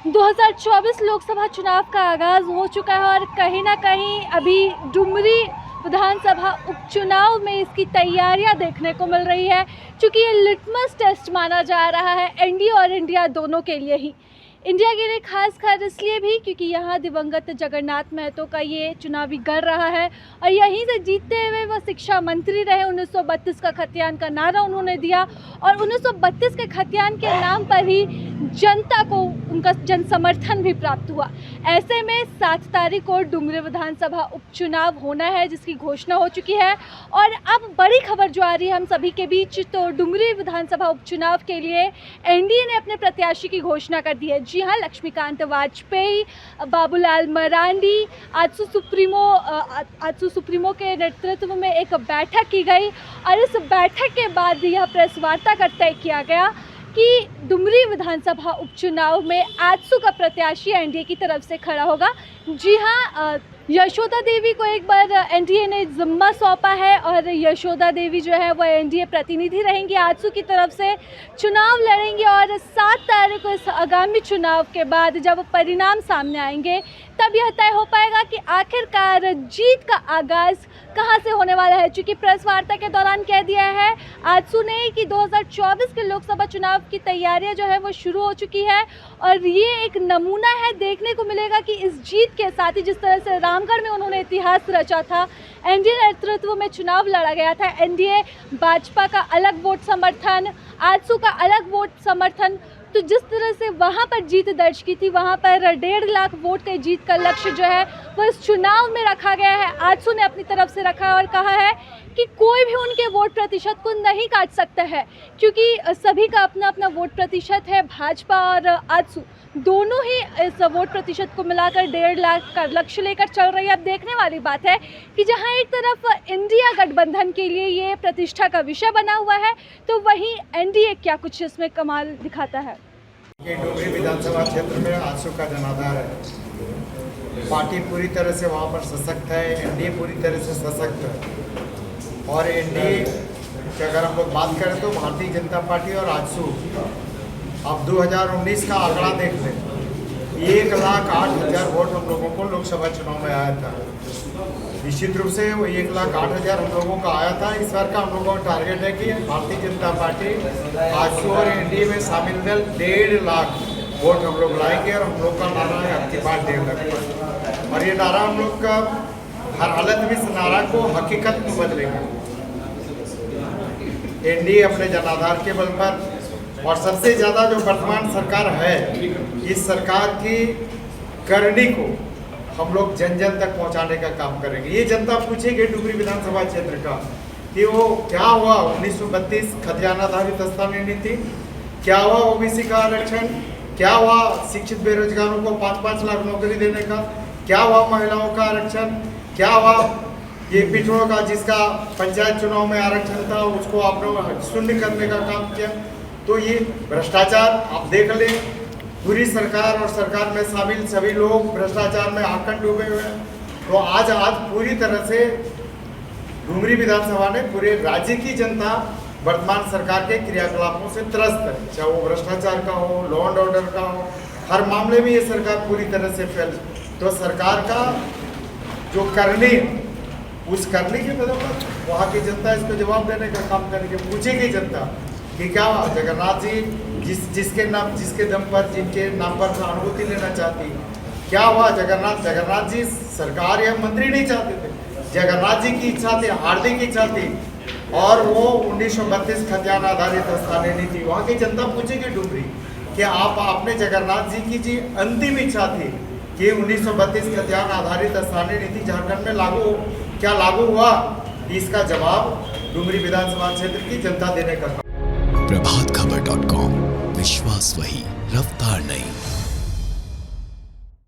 2024 लोकसभा चुनाव का आगाज़ हो चुका है और कहीं ना कहीं अभी डुमरी विधानसभा उपचुनाव में इसकी तैयारियां देखने को मिल रही है, क्योंकि ये लिटमस टेस्ट माना जा रहा है एनडीए और इंडिया दोनों के लिए ही। इंडिया के लिए खासकर इसलिए भी क्योंकि यहाँ दिवंगत जगन्नाथ महतो का ये चुनावी गढ़ रहा है और यहीं से जीतते हुए वह शिक्षा मंत्री रहे। 1932 का खतियान का नारा उन्होंने दिया और 1932 के खतियान के नाम पर ही जनता को उनका जन समर्थन भी प्राप्त हुआ। ऐसे में 7 तारीख को डुमरी विधानसभा उपचुनाव होना है, जिसकी घोषणा हो चुकी है। और अब बड़ी खबर जो आ रही है हम सभी के बीच, तो डुमरी विधानसभा उपचुनाव के लिए एनडीए ने अपने प्रत्याशी की घोषणा कर दी है। जी हाँ, लक्ष्मीकांत वाजपेयी, बाबूलाल मरांडी, आजसू सुप्रीमो के नेतृत्व में एक बैठक की गई और इस बैठक के बाद यह प्रेस वार्ता कर तय किया गया कि डुमरी विधानसभा उपचुनाव में आजसू का प्रत्याशी एनडीए की तरफ से खड़ा होगा। जी हाँ, यशोदा देवी को एक बार एनडीए ने जिम्मा सौंपा है और यशोदा देवी जो है वह एनडीए प्रतिनिधि रहेंगी, आजसू की तरफ से चुनाव लड़ेंगी। और 7 तारीख को इस आगामी चुनाव के बाद जब परिणाम सामने आएंगे तब यह तय हो पाएगा कि आखिरकार जीत का आगाज़ कहां से होने वाला है। चूँकि प्रेस वार्ता के दौरान कह दिया है आजसू ने कि 2024 के लोकसभा चुनाव की तैयारियां जो है वो शुरू हो चुकी है और ये एक नमूना है, देखने को मिलेगा कि इस जीत के साथ ही जिस तरह से रामगढ़ में उन्होंने इतिहास रचा था, एनडीए नेतृत्व में चुनाव लड़ा गया था, एनडीए भाजपा का अलग वोट समर्थन, आजसू का अलग वोट समर्थन, तो जिस तरह से वहाँ पर जीत दर्ज की थी, वहाँ पर 1.5 लाख वोट के जीत का लक्ष्य जो है वह इस चुनाव में रखा गया है। आजसू ने अपनी तरफ से रखा है और कहा है कि कोई भी उनके वोट प्रतिशत को नहीं काट सकता है, क्योंकि सभी का अपना अपना वोट प्रतिशत है। भाजपा और आजसू दोनों ही इस वोट प्रतिशत को मिलाकर 1.5 लाख का लक्ष्य लेकर चल रही है। अब देखने वाली बात है कि जहां एक तरफ इंडिया गठबंधन के लिए ये प्रतिष्ठा का विषय बना हुआ है, तो वहीं एनडीए क्या कुछ इसमें कमाल दिखाता है। डुमरी विधानसभा क्षेत्र में आजसू का जनाधार है, पार्टी पूरी तरह से वहाँ पर सशक्त है, एनडीए पूरी तरह से सशक्त है। और एनडीए की अगर हम लोग बात करें तो भारतीय जनता पार्टी और आजसू, अब 2019 का आंकड़ा देख लें, 1,08,000 वोट हम लोगों को लोकसभा चुनाव में आया था। निश्चित रूप से वो 1,08,000 हम लोगों का आया था। इस बार का हम लोगों का टारगेट है कि भारतीय जनता पार्टी आजसू और एनडीए में शामिल 1.5 लाख वोट हम लोग लाएंगे और हम लोग का नारा है अब की बार 1.5 लाख। और ये नारा हम लोग का हर हालत में इस नारा को हकीकत में बदलेगा। एनडीए अपने जनाधार के बल पर और सबसे ज़्यादा जो वर्तमान सरकार है, इस सरकार की करनी को हम लोग जन जन तक पहुंचाने का काम करेंगे। ये जनता पूछेगी डुमरी विधानसभा क्षेत्र का कि वो क्या हुआ 1932 खतियान आधारित स्थानीय नीति, क्या हुआ ओबीसी का आरक्षण, क्या हुआ शिक्षित बेरोजगारों को 5-5 लाख नौकरी देने का, क्या हुआ महिलाओं का आरक्षण, क्या हुआ ये पिछड़ों का जिसका पंचायत चुनाव में आरक्षण था उसको आपने शून्य करने का काम किया। तो ये भ्रष्टाचार आप देख लें, पूरी सरकार और सरकार में शामिल सभी लोग भ्रष्टाचार में आकंठ डूबे हुए हैं। तो आज पूरी तरह से डुमरी विधानसभा ने पूरे राज्य की जनता वर्तमान सरकार के क्रियाकलापों से त्रस्त है, चाहे वो भ्रष्टाचार का हो, लॉ एंड ऑर्डर का हो, हर मामले में ये सरकार पूरी तरह से फेल। तो सरकार का जो करनी, उस करने के बदौलत वहाँ की जनता इसको जवाब देने का काम करेगी। पूछेगी जनता कि क्या जगन्नाथ जी जिसके दम पर, जिनके नाम पर सहानुभूति लेना चाहती, क्या हुआ जगन्नाथ जी सरकार या मंत्री नहीं चाहते थे, जगन्नाथ जी की इच्छा थी, हार्दिक इच्छा थी। और वो 1932 खतियान आधारित स्थानीय नीति, वहाँ की जनता पूछेगी डुमरी कि आपने जगन्नाथ जी की जी अंतिम इच्छा थी कि 1932 खतियान आधारित स्थानीय नीति झारखंड में लागू हुआ, इसका जवाब डुमरी विधानसभा क्षेत्र की जनता देने का। प्रभातखबर.com, विश्वास वही, रफ्तार नहीं।